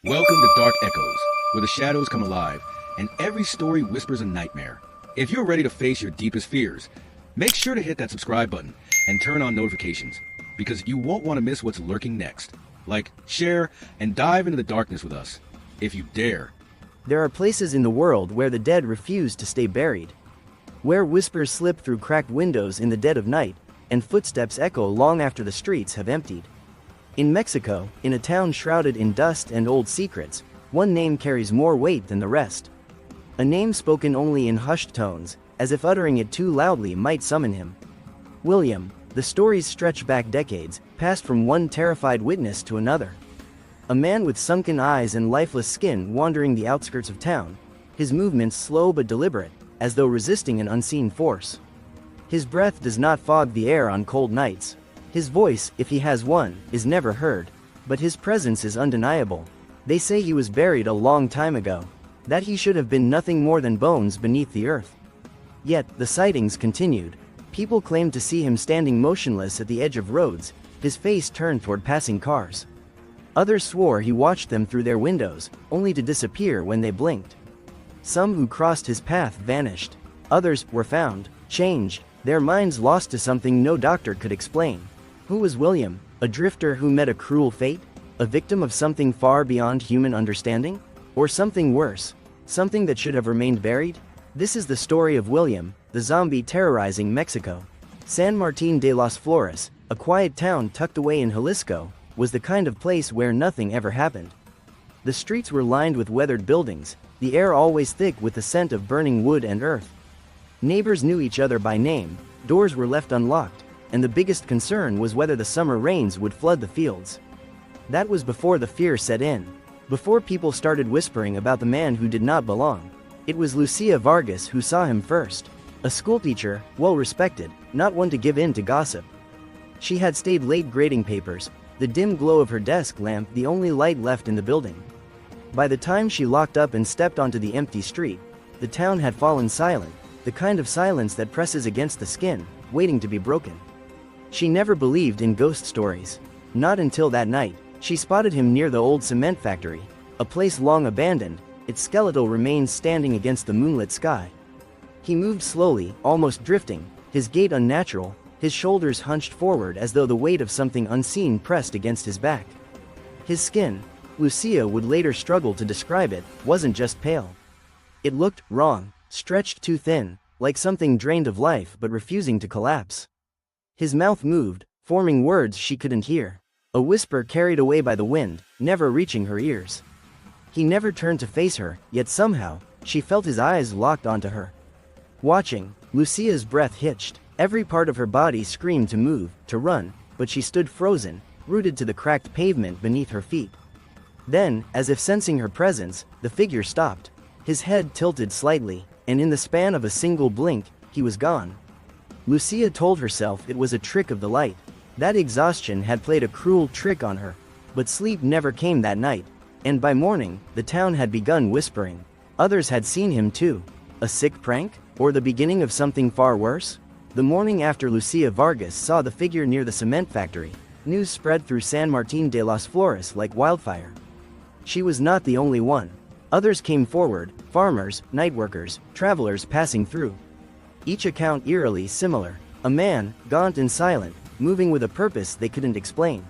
Welcome to Dark Echoes, where the shadows come alive, and every story whispers a nightmare. If you're ready to face your deepest fears, make sure to hit that subscribe button and turn on notifications, because you won't want to miss what's lurking next. Like, share, and dive into the darkness with us, if you dare. There are places in the world where the dead refuse to stay buried. Where whispers slip through cracked windows in the dead of night, and footsteps echo long after the streets have emptied. In Mexico, in a town shrouded in dust and old secrets, one name carries more weight than the rest. A name spoken only in hushed tones, as if uttering it too loudly might summon him. William. The stories stretch back decades, passed from one terrified witness to another. A man with sunken eyes and lifeless skin wandering the outskirts of town, his movements slow but deliberate, as though resisting an unseen force. His breath does not fog the air on cold nights. His voice, if he has one, is never heard, but his presence is undeniable. They say he was buried a long time ago, that he should have been nothing more than bones beneath the earth. Yet, the sightings continued. People claimed to see him standing motionless at the edge of roads, his face turned toward passing cars. Others swore he watched them through their windows, only to disappear when they blinked. Some who crossed his path vanished. Others were found, changed, their minds lost to something no doctor could explain. Who was William? A drifter who met a cruel fate? A victim of something far beyond human understanding? Or something worse? Something that should have remained buried? This is the story of William, the zombie terrorizing Mexico. San Martín de las Flores, a quiet town tucked away in Jalisco, was the kind of place where nothing ever happened. The streets were lined with weathered buildings, the air always thick with the scent of burning wood and earth. Neighbors knew each other by name, doors were left unlocked, and the biggest concern was whether the summer rains would flood the fields. That was before the fear set in. Before people started whispering about the man who did not belong. It was Lucia Vargas who saw him first. A schoolteacher, well respected, not one to give in to gossip. She had stayed late grading papers, the dim glow of her desk lamp the only light left in the building. By the time she locked up and stepped onto the empty street, the town had fallen silent, the kind of silence that presses against the skin, waiting to be broken. She never believed in ghost stories. Not until that night, she spotted him near the old cement factory, a place long abandoned, its skeletal remains standing against the moonlit sky. He moved slowly, almost drifting, his gait unnatural, his shoulders hunched forward as though the weight of something unseen pressed against his back. His skin, Lucia would later struggle to describe it, wasn't just pale. It looked wrong, stretched too thin, like something drained of life but refusing to collapse. His mouth moved, forming words she couldn't hear. A whisper carried away by the wind, never reaching her ears. He never turned to face her, yet somehow, she felt his eyes locked onto her. Watching, Lucia's breath hitched. Every part of her body screamed to move, to run, but she stood frozen, rooted to the cracked pavement beneath her feet. Then, as if sensing her presence, the figure stopped. His head tilted slightly, and in the span of a single blink, he was gone. Lucia told herself it was a trick of the light. That exhaustion had played a cruel trick on her. But sleep never came that night, and by morning, the town had begun whispering. Others had seen him too. A sick prank? Or the beginning of something far worse? The morning after Lucia Vargas saw the figure near the cement factory, news spread through San Martín de las Flores like wildfire. She was not the only one. Others came forward, farmers, night workers, travelers passing through. Each account eerily similar. A man, gaunt and silent, moving with a purpose they couldn't explain.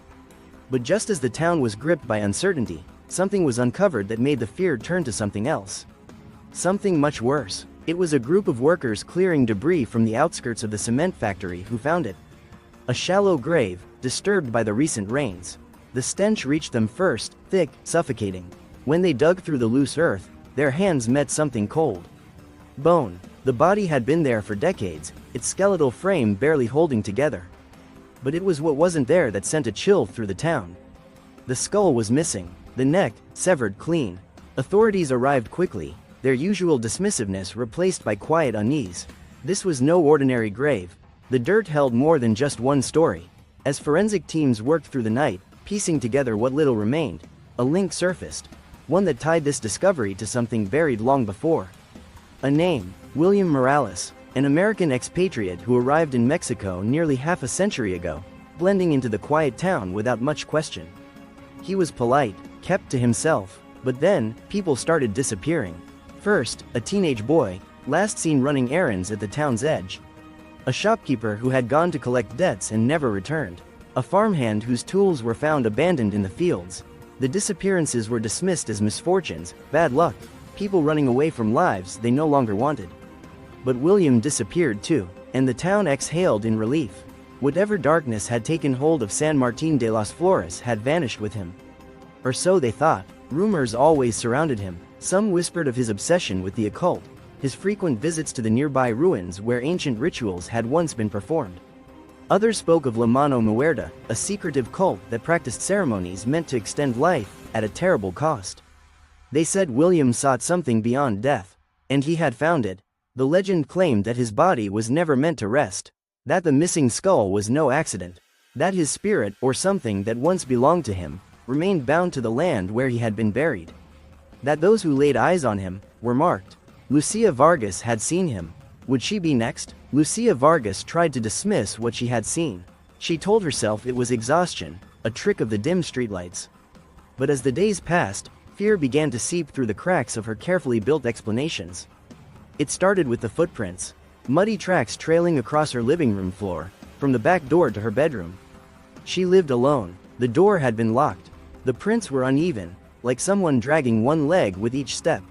But just as the town was gripped by uncertainty, something was uncovered that made the fear turn to something else. Something much worse. It was a group of workers clearing debris from the outskirts of the cement factory who found it. A shallow grave, disturbed by the recent rains. The stench reached them first, thick, suffocating. When they dug through the loose earth, their hands met something cold. Bone. The body had been there for decades, its skeletal frame barely holding together. But it was what wasn't there that sent a chill through the town. The skull was missing, the neck, severed clean. Authorities arrived quickly, their usual dismissiveness replaced by quiet unease. This was no ordinary grave. The dirt held more than just one story. As forensic teams worked through the night, piecing together what little remained, a link surfaced. One that tied this discovery to something buried long before. A name, William Morales, an American expatriate who arrived in Mexico nearly half a century ago, blending into the quiet town without much question. He was polite, kept to himself, But then, people started disappearing. First, a teenage boy, last seen running errands at the town's edge. A shopkeeper who had gone to collect debts and never returned. A farmhand whose tools were found abandoned in the fields. The disappearances were dismissed as misfortunes, bad luck, people running away from lives they no longer wanted. But William disappeared too, and the town exhaled in relief. Whatever darkness had taken hold of San Martín de las Flores had vanished with him. Or so they thought. Rumors always surrounded him. Some whispered of his obsession with the occult, his frequent visits to the nearby ruins where ancient rituals had once been performed. Others spoke of La Mano Muerta, a secretive cult that practiced ceremonies meant to extend life at a terrible cost. They said William sought something beyond death, and he had found it. The legend claimed that his body was never meant to rest, that the missing skull was no accident, that his spirit, or something that once belonged to him, remained bound to the land where he had been buried. That those who laid eyes on him were marked. Lucia Vargas had seen him. Would she be next? Lucia Vargas tried to dismiss what she had seen. She told herself it was exhaustion, a trick of the dim streetlights. But as the days passed, fear began to seep through the cracks of her carefully built explanations. It started with the footprints, muddy tracks trailing across her living room floor, from the back door to her bedroom. She lived alone. The door had been locked. The prints were uneven, like someone dragging one leg with each step.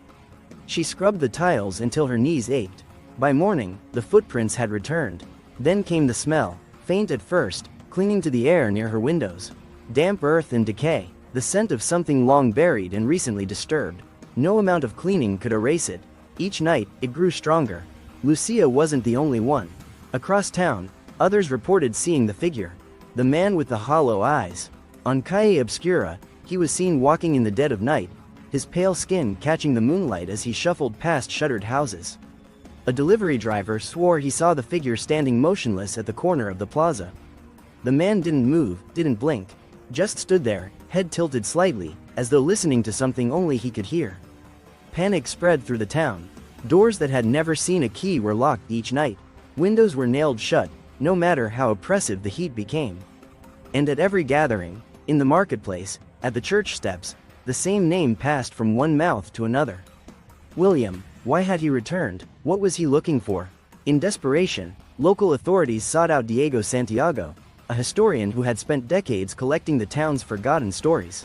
She scrubbed the tiles until her knees ached. By morning, the footprints had returned. Then came the smell, faint at first, clinging to the air near her windows. Damp earth and decay, the scent of something long buried and recently disturbed. No amount of cleaning could erase it. Each night, it grew stronger. Lucia wasn't the only one. Across town, others reported seeing the figure. The man with the hollow eyes. On Calle Obscura, he was seen walking in the dead of night, his pale skin catching the moonlight as he shuffled past shuttered houses. A delivery driver swore he saw the figure standing motionless at the corner of the plaza. The man didn't move, didn't blink, just stood there, head tilted slightly, as though listening to something only he could hear. Panic spread through the town. Doors that had never seen a key were locked each night. Windows were nailed shut, no matter how oppressive the heat became. And at every gathering, in the marketplace, at the church steps, the same name passed from one mouth to another. William. Why had he returned? What was he looking for? In desperation, local authorities sought out Diego Santiago, a historian who had spent decades collecting the town's forgotten stories.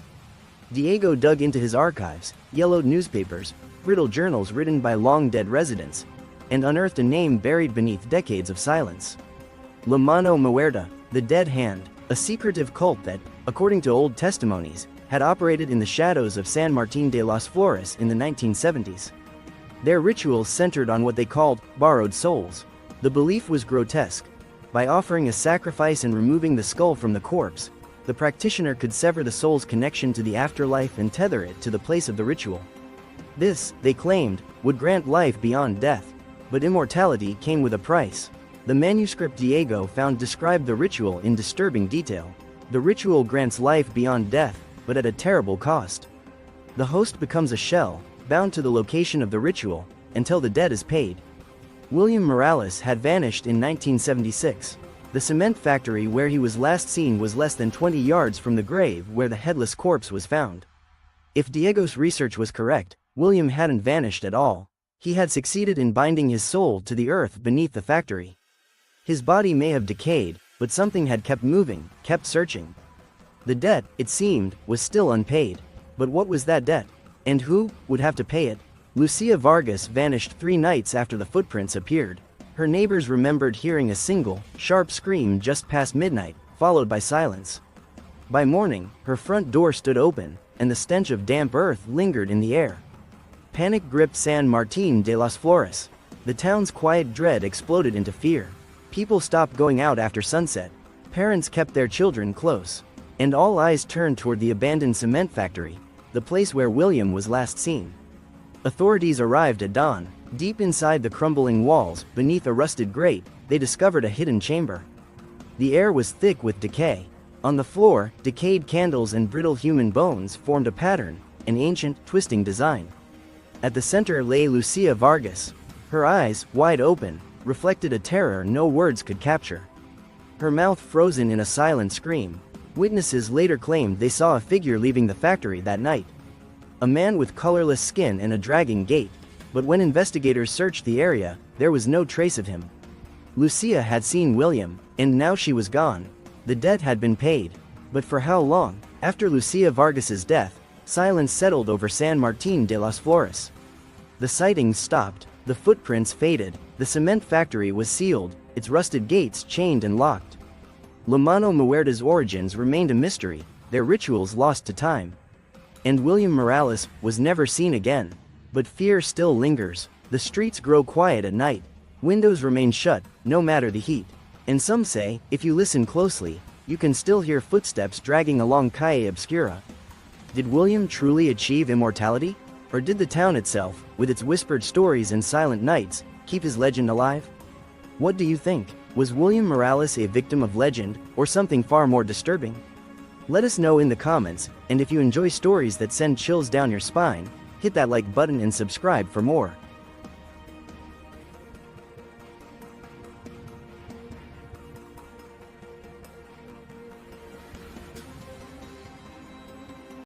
Diego dug into his archives, yellowed newspapers, brittle journals written by long-dead residents, and unearthed a name buried beneath decades of silence. La Mano Muerta, the Dead Hand, a secretive cult that, according to old testimonies, had operated in the shadows of San Martín de las Flores in the 1970s. Their rituals centered on what they called borrowed souls. The belief was grotesque. By offering a sacrifice and removing the skull from the corpse, the practitioner could sever the soul's connection to the afterlife and tether it to the place of the ritual. This, they claimed, would grant life beyond death. But immortality came with a price. The manuscript Diego found described the ritual in disturbing detail. The ritual grants life beyond death, but at a terrible cost. The host becomes a shell, bound to the location of the ritual, until the debt is paid. William Morales had vanished in 1976. The cement factory where he was last seen was less than 20 yards from the grave where the headless corpse was found. If Diego's research was correct, William hadn't vanished at all. He had succeeded in binding his soul to the earth beneath the factory. His body may have decayed, but something had kept moving, kept searching. The debt, it seemed, was still unpaid. But what was that debt? And who would have to pay it? Lucia Vargas vanished 3 nights after the footprints appeared. Her neighbors remembered hearing a single, sharp scream just past midnight, followed by silence. By morning, her front door stood open, and the stench of damp earth lingered in the air. Panic gripped San Martín de las Flores. The town's quiet dread exploded into fear. People stopped going out after sunset. Parents kept their children close. And all eyes turned toward the abandoned cement factory, the place where William was last seen. Authorities arrived at dawn. Deep inside the crumbling walls, beneath a rusted grate, they discovered a hidden chamber. The air was thick with decay. On the floor, decayed candles and brittle human bones formed a pattern, an ancient, twisting design. At the center lay Lucia Vargas. Her eyes, wide open, reflected a terror no words could capture. Her mouth frozen in a silent scream. Witnesses later claimed they saw a figure leaving the factory that night. a man with colorless skin and a dragging gait, but when investigators searched the area, there was no trace of him. Lucia had seen William, and now she was gone. The debt had been paid. But for how long? After Lucia Vargas's death, silence settled over San Martín de las Flores. The sightings stopped, the footprints faded, the cement factory was sealed, its rusted gates chained and locked. La Mano Muerta's origins remained a mystery, their rituals lost to time. And William Morales was never seen again. But fear still lingers. The streets grow quiet at night. Windows remain shut, no matter the heat. And some say, if you listen closely, you can still hear footsteps dragging along Calle Obscura. Did William truly achieve immortality? Or did the town itself, with its whispered stories and silent nights, keep his legend alive? What do you think? Was William Morales a victim of legend, or something far more disturbing? Let us know in the comments, and if you enjoy stories that send chills down your spine, hit that like button and subscribe for more.